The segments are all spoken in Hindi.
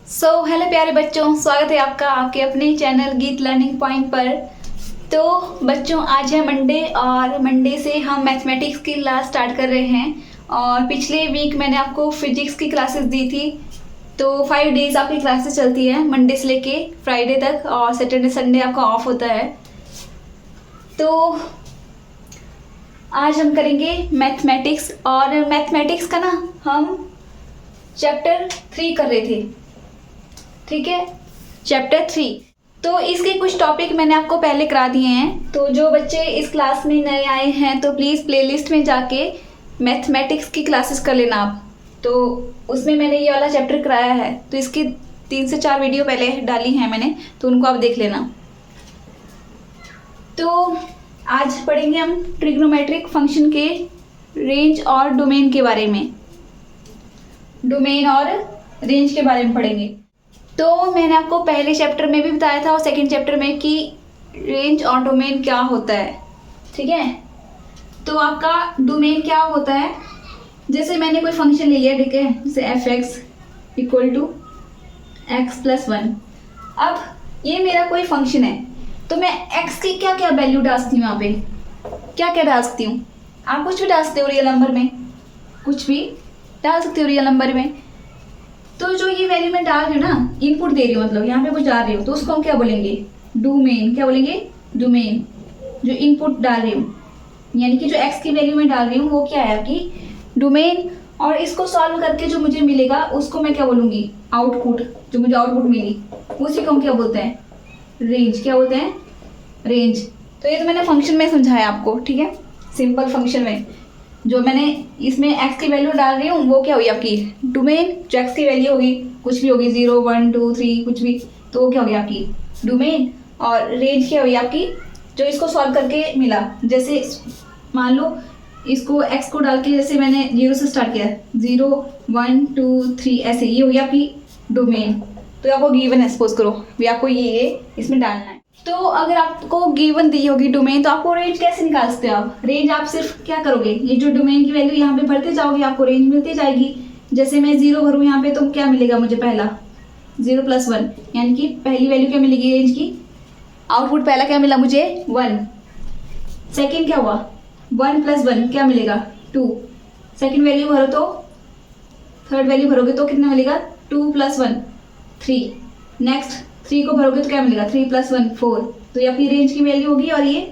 हेलो प्यारे बच्चों, स्वागत है आपका आपके अपने चैनल गीत लर्निंग पॉइंट पर। तो बच्चों, आज है मंडे और मंडे से हम मैथमेटिक्स की क्लास स्टार्ट कर रहे हैं। और पिछले वीक मैंने आपको फिजिक्स की क्लासेस दी थी। तो 5 डेज आपकी क्लासेस चलती है, मंडे से लेके फ्राइडे तक, और सैटरडे संडे आपका ऑफ होता है। तो आज हम करेंगे मैथमेटिक्स, और मैथमेटिक्स का ना हम चैप्टर 3 कर रहे थे, ठीक है, चैप्टर 3। तो इसके कुछ टॉपिक मैंने आपको पहले करा दिए हैं। तो जो बच्चे इस क्लास में नए आए हैं तो प्लीज़ प्लेलिस्ट में जाके मैथमेटिक्स की क्लासेस कर लेना आप। तो उसमें मैंने ये वाला चैप्टर कराया है, तो इसकी 3 से 4 वीडियो पहले डाली हैं मैंने, तो उनको आप देख लेना। तो आज पढ़ेंगे हम ट्रिग्नोमेट्रिक फंक्शन के रेंज और डोमेन के बारे में, डोमेन और रेंज के बारे में पढ़ेंगे। तो मैंने आपको पहले चैप्टर में भी बताया था और सेकंड चैप्टर में कि रेंज और डोमेन क्या होता है, ठीक है। तो आपका डोमेन क्या होता है, जैसे मैंने कोई फंक्शन ले लिया, ठीक है, जैसे f(x) = x+1। अब ये मेरा कोई फंक्शन है, तो मैं x की क्या क्या वैल्यू डाल सकती हूँ, यहाँ पे क्या क्या डाल सकती हूँ। आप कुछ भी डाल सकते हो रियल नंबर में, कुछ भी डाल सकते हो रियल नंबर में। तो जो ये वैल्यू मैं डाल रही हूँ ना, इनपुट दे रही हूँ, मतलब यहाँ पे कुछ डाल रही हूँ, तो उसको हम क्या बोलेंगे, डोमेन। क्या बोलेंगे, डोमेन। जो इनपुट डाल रही हूँ, यानी कि जो x की वैल्यू मैं डाल रही हूँ वो क्या है आपकी डोमेन। और इसको सॉल्व करके जो मुझे मिलेगा उसको मैं क्या बोलूँगी, आउटपुट। जो मुझे आउटपुट मिली उसी को हम क्या बोलते हैं, रेंज। क्या बोलते हैं, रेंज। तो ये तो मैंने फंक्शन में समझाया आपको, ठीक है, सिंपल फंक्शन में। जो मैंने इसमें x की वैल्यू डाल रही हूँ वो क्या हुई आपकी डोमेन। जो x की वैल्यू होगी, कुछ भी होगी, 0 1 2 3 कुछ भी, तो वो क्या होगी आपकी डोमेन। और रेंज क्या हुई आपकी, जो इसको सॉल्व करके मिला। जैसे मान लो इसको x को डाल के, जैसे मैंने 0 से स्टार्ट किया, 0 1 2 3 ऐसे, ये हुई आपकी डोमेन। तो आपको गिवन है, सपोज करो भी आपको ये इसमें डालना है। तो अगर आपको गिवन दी होगी डोमेन, तो आपको रेंज कैसे निकाल सकते हो आप। रेंज आप सिर्फ क्या करोगे, ये जो डोमेन की वैल्यू यहाँ पे भरते जाओगे, आपको रेंज मिलती जाएगी। जैसे मैं 0 भरूँ यहाँ पे, तो क्या मिलेगा मुझे, पहला 0 + 1, यानी कि पहली वैल्यू क्या मिलेगी रेंज की, आउटपुट पहला क्या मिला मुझे 1। सेकेंड क्या हुआ, 1 + 1 क्या मिलेगा 2। सेकेंड वैल्यू भरो तो, थर्ड वैल्यू भरोगे तो कितना मिलेगा, 2 + 1 3। नेक्स्ट 3 को भरोगे तो क्या मिलेगा, 3 + 1 4। तो ये आपकी रेंज की वैल्यू होगी और ये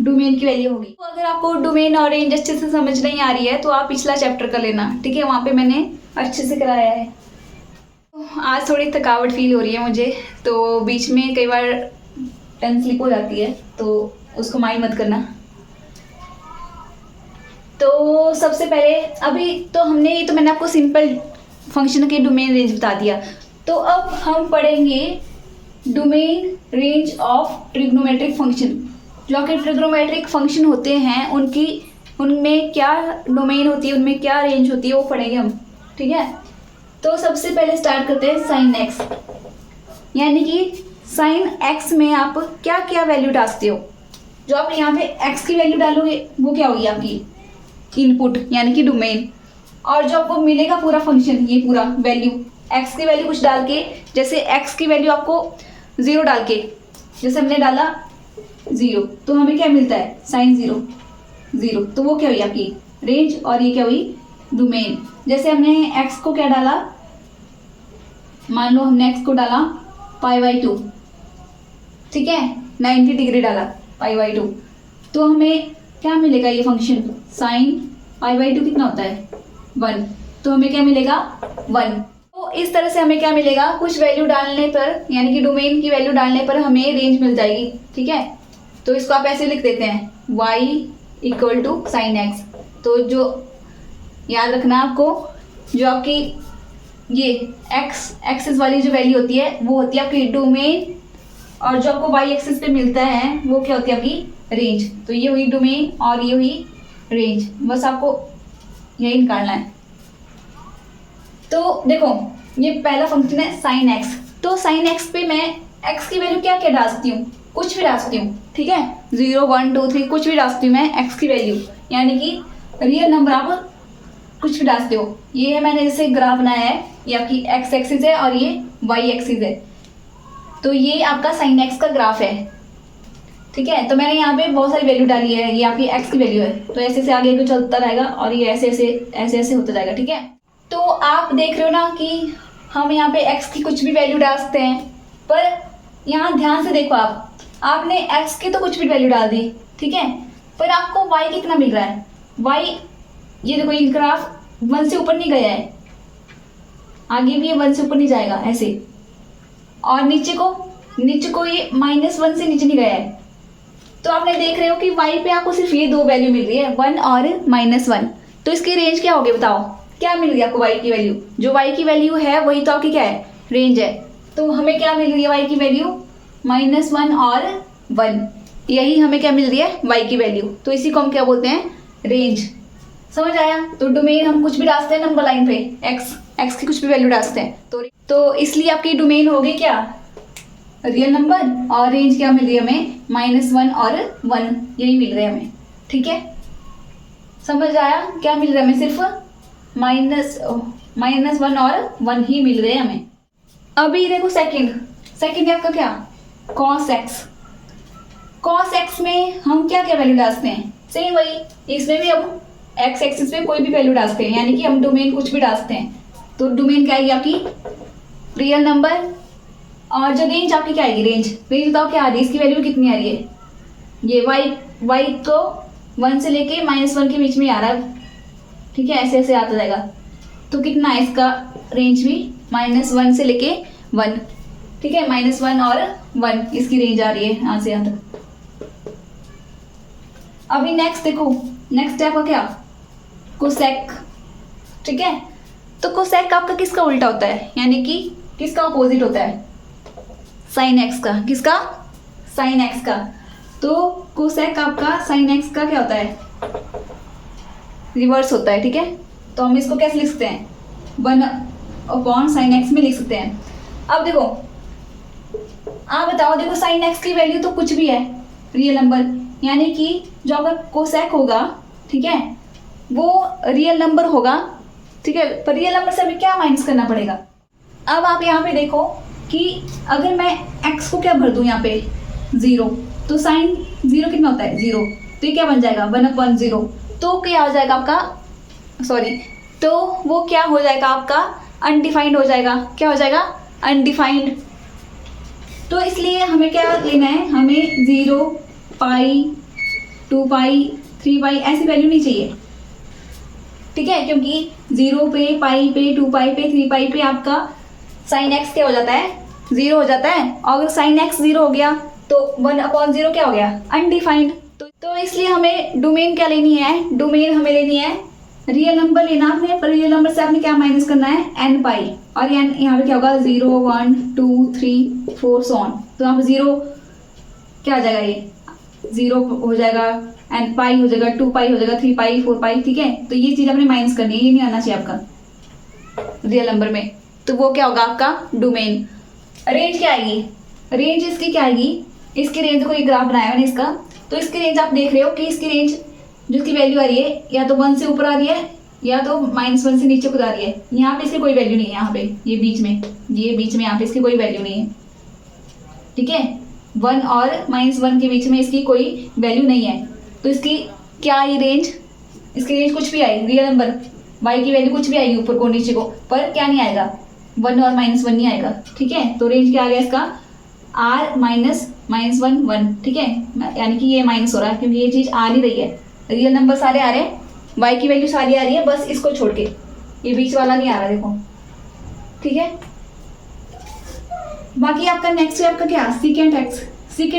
डोमेन की वैल्यू होगी। तो अगर आपको डोमेन और रेंज अच्छे से समझ नहीं आ रही है तो आप पिछला चैप्टर कर लेना, ठीक है, वहाँ पे मैंने अच्छे से कराया है। तो आज थोड़ी थकावट फील हो रही है मुझे, तो बीच में कई बार टंग स्लिप हो जाती है, तो उसको माइंड मत करना। तो सबसे पहले अभी तो हमने, ये तो मैंने आपको सिंपल फंक्शन के डोमेन रेंज बता दिया। तो अब हम पढ़ेंगे domain range of trigonometric function. जो आपके ट्रिग्नोमेट्रिक फंक्शन होते हैं उनमें क्या डोमेन होती है, उनमें क्या रेंज होती है, वो पढ़ेंगे हम, ठीक है। तो सबसे पहले स्टार्ट करते हैं sin x, यानी कि sin x में आप क्या क्या वैल्यू डाल सकते हो। जो आप यहाँ पे x की वैल्यू डालोगे वो क्या होगी आपकी इनपुट, यानी कि डोमेन। और जो आपको मिलेगा पूरा फंक्शन, ये पूरा वैल्यू, x की वैल्यू कुछ डाल के, जैसे x की वैल्यू आपको 0 डाल के, जैसे हमने डाला 0, तो हमें क्या मिलता है sin 0 0, तो वो क्या हुई आपकी रेंज, और ये क्या हुई डोमेन। जैसे हमने x को क्या डाला, मान लो हमने x को डाला π/2, ठीक है, 90 डिग्री डाला π/2, तो हमें क्या मिलेगा ये फंक्शन sin π/2 कितना होता है 1, तो हमें क्या मिलेगा 1। तो इस तरह से हमें क्या मिलेगा, कुछ वैल्यू डालने पर, यानी कि डोमेन की वैल्यू डालने पर हमें रेंज मिल जाएगी, ठीक है। तो इसको आप ऐसे लिख देते हैं y = sin x। तो जो याद रखना आपको, जो आपकी ये एक्सिस वाली जो वैल्यू होती है वो होती है आपकी डोमेन, और जो आपको y एक्सिस पे मिलता है वो क्या होती है आपकी रेंज। तो ये हुई डोमेन और ये हुई रेंज, बस आपको यही निकालना है। तो देखो ये पहला फंक्शन है sin x। तो sin x पे मैं x की वैल्यू क्या क्या डाल सकती हूँ, कुछ भी डाल सकती हूँ, ठीक है, 0 1 2 3 कुछ भी डाल सकती हूँ मैं x की वैल्यू, यानी कि रियल नंबर आप कुछ भी डालते हो। ये है मैंने जैसे ग्राफ बनाया है, ये आपकी एक्स एक्सिस है और ये वाई एक्सिस है, तो ये आपका साइन एक्स का ग्राफ है, ठीक है। तो मैंने यहाँ पे बहुत सारी वैल्यू डाली है, ये आपकी एक्स की वैल्यू है, तो ऐसे ऐसे आगे को चलता रहेगा और ये ऐसे ऐसे होता जाएगा, ठीक है। तो आप देख रहे हो ना कि हम यहाँ पे एक्स की कुछ भी वैल्यू डाल सकते हैं, पर यहाँ ध्यान से देखो आपने एक्स की तो कुछ भी वैल्यू डाल दी, ठीक है, पर आपको वाई कितना मिल रहा है। वाई ये देखो, ये ग्राफ 1 से ऊपर नहीं गया है, आगे भी ये 1 से ऊपर नहीं जाएगा ऐसे, और नीचे को ये -1 से नीचे नहीं गया है। तो आपने देख रहे हो कि y पे आपको सिर्फ ये दो वैल्यू मिल रही है, 1 और -1। तो इसकी रेंज क्या होगी बताओ, क्या मिल रही है आपको y की वैल्यू। जो y की वैल्यू है वही तो आपकी क्या है, रेंज है। तो हमें क्या मिल रही है y की वैल्यू, -1 और 1, यही हमें क्या मिल रही है y की वैल्यू। तो इसी को हम क्या बोलते हैं, रेंज। समझ आया। तो डोमेन हम कुछ भी डाल सकते हैं नंबर लाइन पे, एक्स की कुछ भी वैल्यू डाल सकते हैं। तो इसलिए आपकी डोमेन होगी क्या, रियल नंबर, और रेंज क्या मिल रही है हमें, -1 और 1, यही मिल रहा है हमें, ठीक है। समझ आया, क्या मिल रहा है हमें, सिर्फ -1 और 1 ही मिल रहे हैं हमें। अभी देखो सेकंड है आपका क्या, cos x में हम क्या क्या वैल्यू डालते हैं, सेम वही, इसमें भी हम एक्स एक्सिस पे कोई भी वैल्यू डालते हैं, यानी कि हम डोमेन कुछ भी डालते हैं। तो डोमेन क्या आएगी आपकी, रियल नंबर, और जो रेंज आपकी क्या आएगी, रेंज बताओ क्या आ रही है, इसकी वैल्यू कितनी आ रही है, ये y तो 1 से लेके -1 के बीच में आ रहा है, ठीक है, ऐसे ऐसे आता जाएगा। तो कितना है इसका रेंज भी, -1 से लेके 1, ठीक है, -1 और 1 इसकी रेंज आ रही है यहाँ से यहाँ तक। अभी नेक्स्ट देखो, नेक्स्ट है आपका क्या, कोसेक, ठीक है। तो कोसेक आपका किसका उल्टा होता है, यानी कि किसका अपोजिट होता है, साइन एक्स का। किसका, साइन एक्स का। तो कोसेक आपका साइन एक्स का क्या होता है, रिवर्स होता है, ठीक है। तो हम इसको कैसे लिख सकते हैं, 1/sin x में लिख सकते हैं। अब देखो आप बताओ, देखो साइन एक्स की वैल्यू तो कुछ भी है, रियल नंबर, यानी कि जो आपका कोसेक होगा, ठीक है, वो रियल नंबर होगा, ठीक है। पर रियल नंबर से हमें क्या माइनस करना पड़ेगा। अब आप यहाँ पे देखो कि अगर मैं x को क्या भर दूँ यहाँ पे 0, तो साइन 0 कितना होता है, 0, तो ये क्या बन जाएगा 1/0। तो क्या हो जाएगा आपका, तो वो क्या हो जाएगा आपका, अनडिफाइंड हो जाएगा। क्या हो जाएगा, अनडिफाइंड। तो इसलिए हमें क्या लेना है, हमें 0, पाई, 2 पाई, 3 पाई ऐसी वैल्यू नहीं चाहिए, ठीक है, क्योंकि 0 पे, पाई पे, 2 पाई पे, 3 पाई पे आपका साइन एक्स क्या हो जाता है, 0 हो जाता है। और अगर साइन एक्स 0 हो गया तो 1/0 क्या हो गया, अनडिफाइंड। तो इसलिए हमें डोमेन क्या लेनी है, डोमेन हमें लेनी है रियल नंबर लेना आपने, पर रियल नंबर से आपने क्या माइनस करना है, n पाई, और यहाँ पे क्या होगा 0, 1, 2, 3, 4 सो ऑन। तो यहाँ पे 0 क्या आ जाएगा, ये 0 हो जाएगा, n पाई हो जाएगा, 2 पाई हो जाएगा, 3 पाई, 4 पाई, ठीक है। तो ये चीज़ आपने माइनस करनी है, ये नहीं आना चाहिए आपका रियल नंबर में। तो वो क्या होगा आपका डोमेन। रेंज क्या आएगी, रेंज इसकी क्या आएगी, इसकी रेंज को, ये ग्राफ बनाया मैंने इसका, तो इसकी रेंज आप देख रहे हो कि इसकी रेंज जो इसकी वैल्यू आ रही है, या तो 1 से ऊपर आ रही है, या तो -1 से नीचे खुद आ रही है। यहाँ पे इसकी कोई वैल्यू नहीं है, यहाँ पे ये बीच में यहाँ पे इसकी कोई वैल्यू नहीं है, ठीक है। 1 और -1 के बीच में इसकी कोई वैल्यू नहीं है। तो इसकी क्या आई रेंज, इसकी रेंज कुछ भी आई, रियल नंबर y की वैल्यू कुछ भी आएगी ऊपर को नीचे को, पर क्या नहीं आएगा, 1 और -1 नहीं आएगा, ठीक है। तो रेंज क्या आ गया इसका, r -1 1, ठीक है, यानी कि ये माइनस हो रहा है क्योंकि ये चीज़ आ नहीं रही है, रियल नंबर सारे आ रहे हैं, y की वैल्यू सारी आ रही है, बस इसको छोड़ के ये बीच वाला नहीं आ रहा, देखो, ठीक है। बाकी आपका नेक्स्ट है आपका क्या, सेकेंड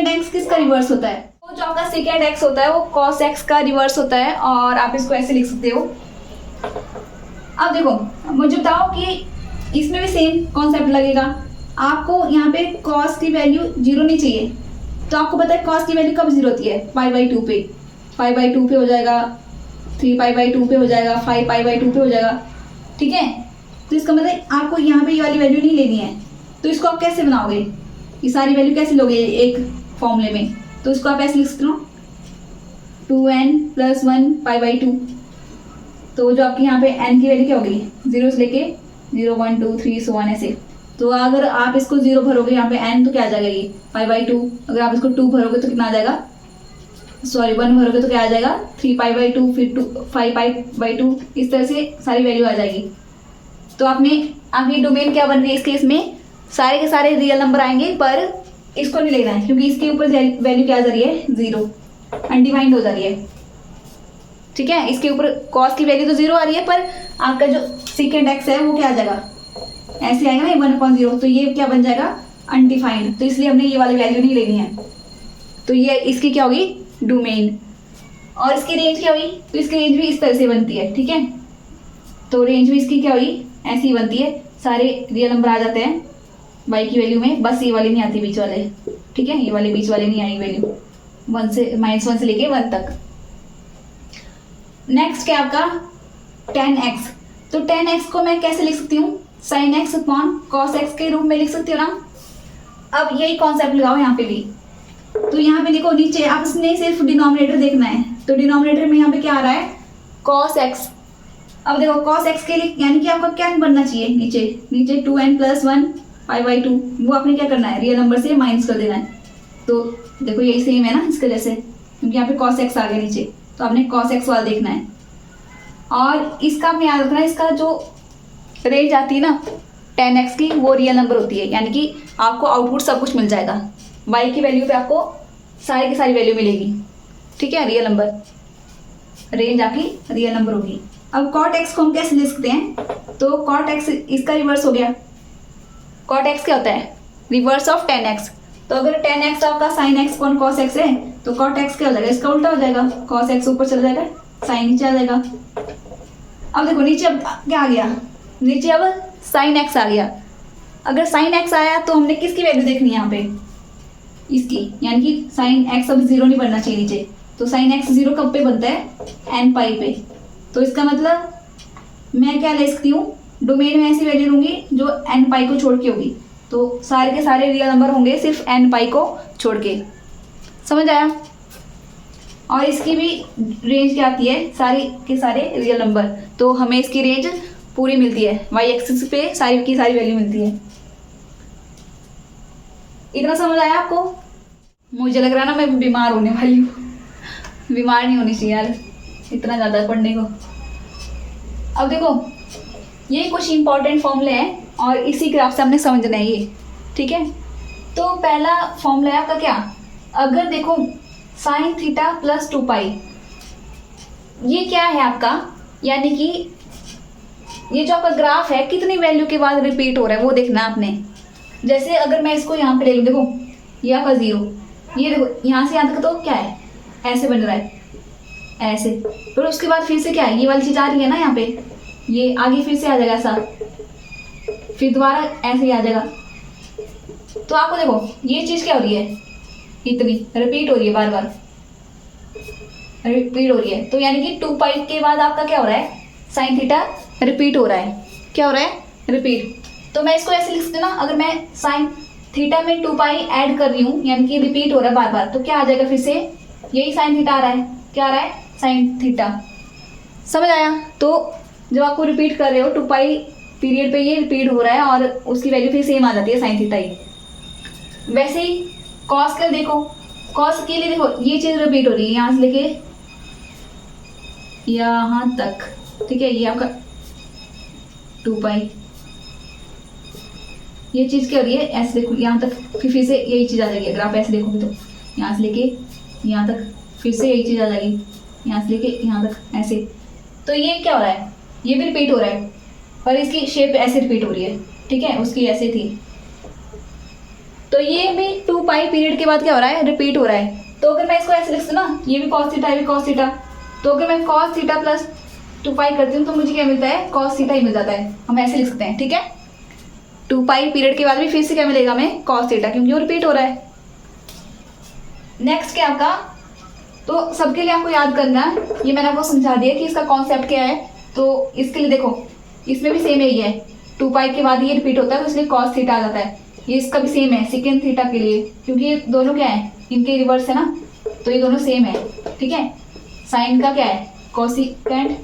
एक्स किसका रिवर्स होता है, तो जो आपका सेकेंड एक्स होता है वो cos x का रिवर्स होता है, और आप इसको ऐसे लिख सकते हो। अब देखो मुझे बताओ कि इसमें भी सेम कॉन्सेप्ट लगेगा आपको। यहाँ पे cos की वैल्यू 0 नहीं चाहिए, तो आपको पता है cos की वैल्यू कब 0 होती है, π/2 पे, π/2 पे हो जाएगा, 3π/2 पे हो जाएगा, 5π/2 पे हो जाएगा, ठीक है। तो इसका मतलब आपको यहाँ पे ये वाली वैल्यू नहीं लेनी है। तो इसको आप कैसे बनाओगे, ये सारी वैल्यू कैसे लोगे एक फॉर्मूले में, तो इसको आप ऐसे लिख सकते हो 2n + 1 π/2, तो जो आपकी यहाँ पे n की वैल्यू क्या होगी, 0 से लेके 0 1 2 3 so on ऐसे। तो अगर आप इसको 0 भरोगे यहाँ पे n तो क्या आ जाएगा ये π/2। अगर आप इसको 2 भरोगे तो कितना आ जाएगा, सॉरी 1 भरोगे तो क्या आ जाएगा 3π/2, फिर 5π/2, इस तरह से सारी वैल्यू आ जाएगी। तो आपकी डोमेन क्या बन रही है इस केस में, सारे के सारे रियल नंबर आएंगे, पर इसको नहीं लेना है क्योंकि इसके ऊपर वैल्यू क्या आ जा रही है, 0, अनडिफाइंड हो जा रही है। ठीक है, इसके ऊपर कॉस की वैल्यू तो 0 आ रही है, पर आपका जो सेकेंड एक्स है वो क्या आ जाएगा, ऐसे आएगा ना 1/0, तो ये क्या बन जाएगा, अनडिफाइंड। तो इसलिए हमने ये वाली वैल्यू नहीं लेनी है। तो ये इसकी क्या होगी, डोमेन। और इसकी रेंज क्या हुई, तो इसकी रेंज भी इस तरह से बनती है। ठीक है, तो रेंज भी इसकी क्या हुई, ऐसी ही बनती है, सारे रियल नंबर आ जाते हैं y की वैल्यू में, बस ये वाली नहीं आती बीच वाले। ठीक है, ये वाले बीच वाले नहीं आई वैल्यू, -1 से लेके 1 तक। नेक्स्ट क्या आपका 10x। तो 10x को मैं कैसे लिख सकती हूँ, sin x upon cos x के रूप में लिख सकती हूँ ना। अब यही कॉन्सेप्ट लगाओ यहाँ पे भी। तो यहाँ पे देखो नीचे आपने सिर्फ डिनोमिनेटर देखना है, तो डिनोमिनेटर में यहाँ पे क्या आ रहा है, cos x। अब देखो cos x के लिए यानी कि आपका क्या बनना चाहिए, नीचे 2n + 1 π/2, वो आपने क्या करना है, रियल नंबर से माइनस कर देना है। तो देखो यही सेम है ना इसके जैसे, क्योंकि यहाँ पे cos x आ गया नीचे, तो आपने cos x वाला देखना है। और इसका आपने याद रखना है, इसका जो रेंज आती है ना 10x की, वो रियल नंबर होती है, यानी कि आपको आउटपुट सब कुछ मिल जाएगा। y की वैल्यू पे आपको सारी की सारी वैल्यू मिलेगी। ठीक है, रियल नंबर, रेंज आपकी रियल नंबर होगी। अब cot x को हम कैसे लिख सकते हैं, तो cot x इसका रिवर्स हो गया। cot x क्या होता है, रिवर्स ऑफ 10x। तो अगर 10x आपका sin x कौन cos x है, तो cot x क्या हो जाएगा, इसका उल्टा हो जाएगा, cos x ऊपर चला जाएगा, sin नीचे आ जाएगा। अब देखो नीचे अब क्या आ गया, नीचे अब sin x आ गया। अगर sin x आया तो हमने किसकी वैल्यू देखनी है यहाँ पे, इसकी, यानी कि sin x अब 0 नहीं बनना चाहिए नीचे। तो sin x 0 कब पे बनता है, n पाई पे। तो इसका मतलब मैं क्या ले सकती हूँ, डोमेन में ऐसी वैल्यू लूंगी जो n पाई को छोड़ के होगी। तो सारे के सारे रियल नंबर होंगे सिर्फ n पाई को छोड़ के। समझ आया। और इसकी भी रेंज क्या आती है, सारे के सारे रियल नंबर, तो हमें इसकी रेंज पूरी मिलती है, y एक्सिस पे सारी की सारी वैल्यू मिलती है। इतना समझ आया आपको। मुझे लग रहा है ना मैं बीमार होने वाली हूँ, बीमार नहीं होनी चाहिए यार इतना ज़्यादा पढ़ने को। अब देखो ये कुछ इंपॉर्टेंट फॉर्मूले हैं और इसी ग्राफ से हमने समझना है ये। ठीक है, तो पहला फॉर्मूला है आपका क्या, अगर देखो sin थीटा + 2π, ये क्या है आपका, यानी कि ये जो आपका ग्राफ है कितनी वैल्यू के बाद रिपीट हो रहा है वो देखना है आपने। जैसे अगर मैं इसको यहाँ पे ले लूँ, देखो ये आपका 0, ये देखो यहाँ से यहाँ तक तो क्या है, ऐसे बन रहा है, ऐसे, पर उसके बाद फिर से क्या है, ये वाली चीज़ आ रही है ना यहाँ पे, ये आगे फिर से आ जाएगा ऐसा, फिर दोबारा ऐसे ही आ जाएगा। तो आपको देखो ये चीज़ क्या हो रही है, इतनी रिपीट हो रही है, बार बार रिपीट हो रही है। तो यानी कि 2π के बाद आपका क्या हो रहा है, sin थीटा रिपीट हो रहा है। क्या हो रहा है, रिपीट। तो मैं इसको ऐसे लिख सकती हूँ ना, अगर मैं sin थीटा में 2π ऐड कर रही हूँ, यानी कि रिपीट हो रहा है बार बार, तो क्या आ जाएगा फिर से, यही sin थीटा आ रहा है। क्या आ रहा है, sin थीटा। समझ आया। तो जब आपको रिपीट कर रहे हो 2π पीरियड पे ये रिपीट हो रहा है और उसकी वैल्यू फिर सेम आ जाती है, sin थीटा ही। वैसे ही कॉस का देखो, कॉस के लिए देखो ये चीज़ रिपीट हो रही है, यहाँ से लेके यहाँ तक। ठीक है, ये आपका 2π, ये चीज़ क्या हो रही है, ऐसे देखो यहाँ तक, फिर से यही चीज़ आ जाएगी। ग्राफ ऐसे देखोगे तो यहाँ से लेके यहाँ तक फिर से यही चीज़ आ जाएगी, यहाँ से लेके यहाँ तक ऐसे। तो ये क्या हो रहा है, ये भी रिपीट हो रहा है, पर इसकी शेप ऐसे रिपीट हो रही है। ठीक है, उसकी ऐसे थी। तो ये भी 2π पीरियड के बाद क्या हो रहा है, रिपीट हो रहा है। तो अगर मैं इसको ऐसे लिखती हूँ ना, ये भी cos थीटा, ये भी cos थीटा, तो अगर मैं cos थीटा + 2π करती हूँ तो मुझे क्या मिलता है, cos थीटा ही मिल जाता है। हम ऐसे लिख सकते हैं। ठीक है, 2π पीरियड के बाद भी फिर से क्या मिलेगा हमें, cos थीटा, क्योंकि वो रिपीट हो रहा है। नेक्स्ट क्या आपका, तो सबके लिए आपको याद करना है, ये मैंने आपको समझा दिया कि इसका कॉन्सेप्ट क्या है। तो इसके लिए देखो इसमें भी सेम यही है, 2π के बाद ये रिपीट होता है तो इसलिए cos थीटा आ जाता है। ये इसका भी सेम है सेकेंड थीटा के लिए, क्योंकि ये दोनों क्या है, इनके रिवर्स है ना, तो ये दोनों सेम है। ठीक है, साइन का क्या है, कोसिकेंट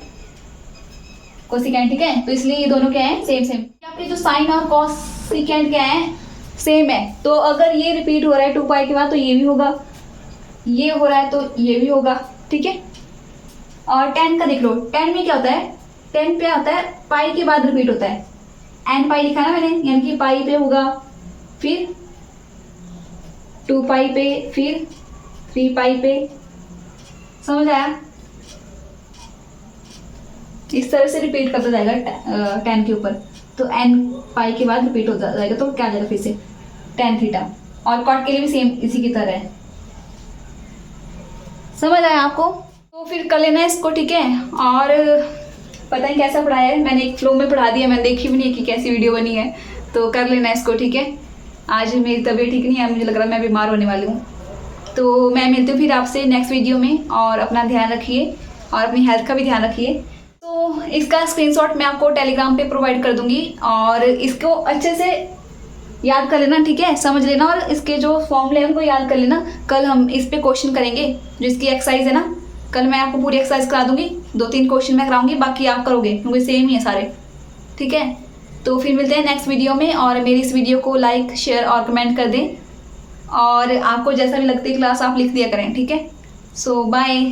कोसिकेंड, ठीक है। तो इसलिए ये दोनों क्या है, सेम सेम। आपके जो साइन और कोसिकेंड क्या है, सेम है। तो अगर ये रिपीट हो रहा है 2 पाई के बाद तो ये भी होगा, ये हो रहा है तो ये भी होगा, ठीक है। और 10 का देख लो, 10 में क्या होता है, 10 पे आता है पाई के बाद रिपीट होता है, n पाई लिखा ना मैंने, यानी कि पाई पे होगा, फिर 2 पाई पे, फिर 3 पाई पे। समझ आया? इस तरह से रिपीट करता जाएगा 10 के ऊपर, तो n पाई के बाद रिपीट हो जाएगा, तो क्या आ जाएगा फिर से tan थीटा। और कॉट के लिए भी सेम इसी की तरह है। समझ आया आपको? तो फिर कर लेना है इसको, ठीक है। और पता नहीं कैसा पढ़ाया है, मैंने एक फ्लो में पढ़ा दिया, मैंने देखी भी नहीं है कि कैसी वीडियो बनी है। तो कर लेना इसको, ठीक है। आज मेरी तबीयत ठीक नहीं है, मुझे लग रहा है मैं बीमार होने वाली हूँ। तो मैं मिलती हूँ फिर आपसे नेक्स्ट वीडियो में, और अपना ध्यान रखिए और अपनी हेल्थ का भी ध्यान रखिए। तो इसका स्क्रीनशॉट मैं आपको टेलीग्राम पे प्रोवाइड कर दूँगी, और इसको अच्छे से याद कर लेना, ठीक है, समझ लेना, और इसके जो फॉर्मूले हैं उनको याद कर लेना। कल हम इस पे क्वेश्चन करेंगे, जो इसकी एक्सरसाइज है ना, कल मैं आपको पूरी एक्सरसाइज करा दूंगी, 2-3 क्वेश्चन मैं कराऊंगी, बाकी आप करोगे क्योंकि सेम ही है सारे, ठीक है। तो फिर मिलते हैं नेक्स्ट वीडियो में, और मेरी इस वीडियो को लाइक, शेयर और कमेंट कर दें, और आपको जैसा भी लगती है क्लास आप लिख दिया करें, ठीक है। सो बाय।